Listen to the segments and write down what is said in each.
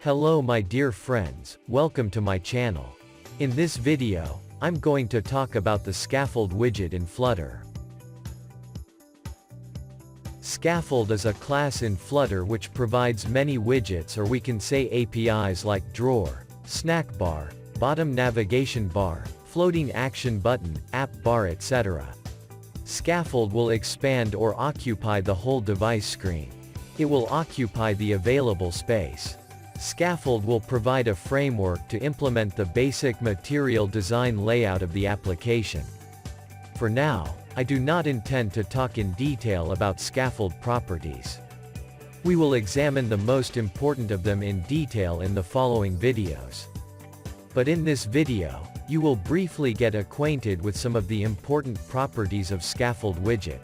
Hello my dear friends, welcome to my channel. In this video, I'm going to talk about the Scaffold widget in Flutter. Scaffold is a class in Flutter which provides many widgets, or we can say APIs, like drawer, SnackBar, BottomNavigationBar, FloatingActionButton, AppBar, etc. Scaffold will expand or occupy the whole device screen. It will occupy the available space. Scaffold will provide a framework to implement the basic material design layout of the application. For now, I do not intend to talk in detail about scaffold properties. We will examine the most important of them in detail in the following videos. But in this video, you will briefly get acquainted with some of the important properties of Scaffold widget.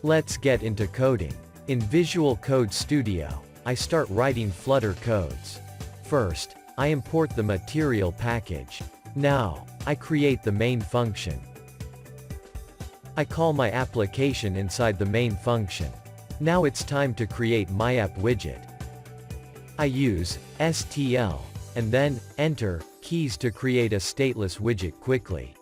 Let's get into coding. In Visual Code Studio, I start writing Flutter codes. First, I import the material package. Now, I create the main function. I call my application inside the main function. Now it's time to create my app widget. I use STL, and then enter keys to create a stateless widget quickly.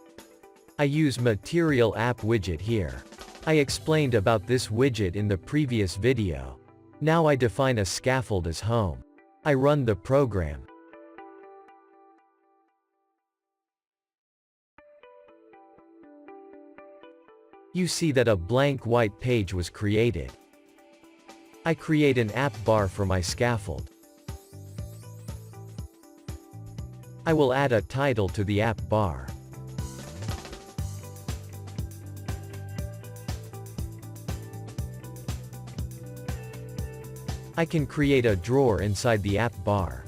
I use material app widget here. I explained about this widget in the previous video. Now I define a scaffold as home. I run the program. You see that a blank white page was created. I create an app bar for my scaffold. I will add a title to the app bar. I can create a drawer inside the app bar.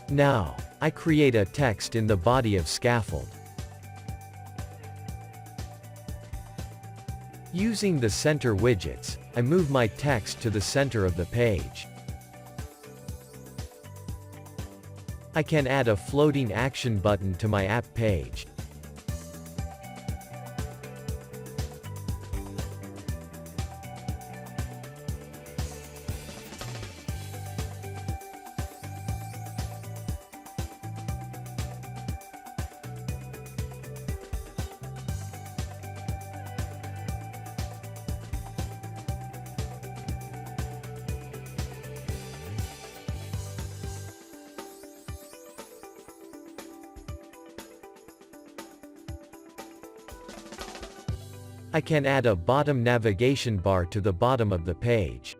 Now, I create a text in the body of scaffold. Using the center widgets, I move my text to the center of the page. I can add a floating action button to my app page. I can add a bottom navigation bar to the bottom of the page.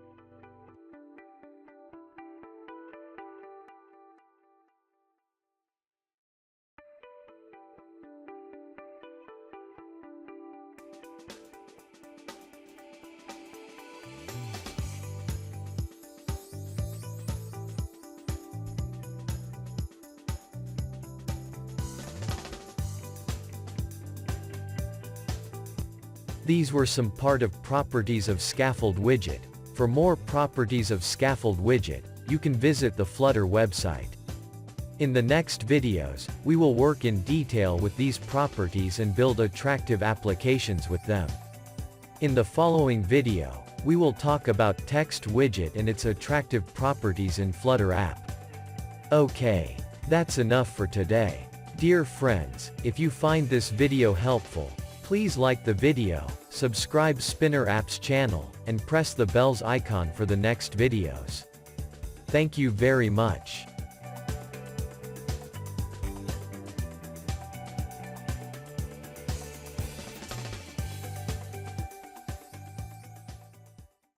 These were some part of properties of Scaffold widget. For more properties of Scaffold widget, you can visit the Flutter website. In the next videos, we will work in detail with these properties and build attractive applications with them. In the following video, we will talk about text widget and its attractive properties in Flutter app. Okay, that's enough for today. Dear friends, if you find this video helpful, please like the video, subscribe Spinner Apps channel, and press the bells icon for the next videos. Thank you very much.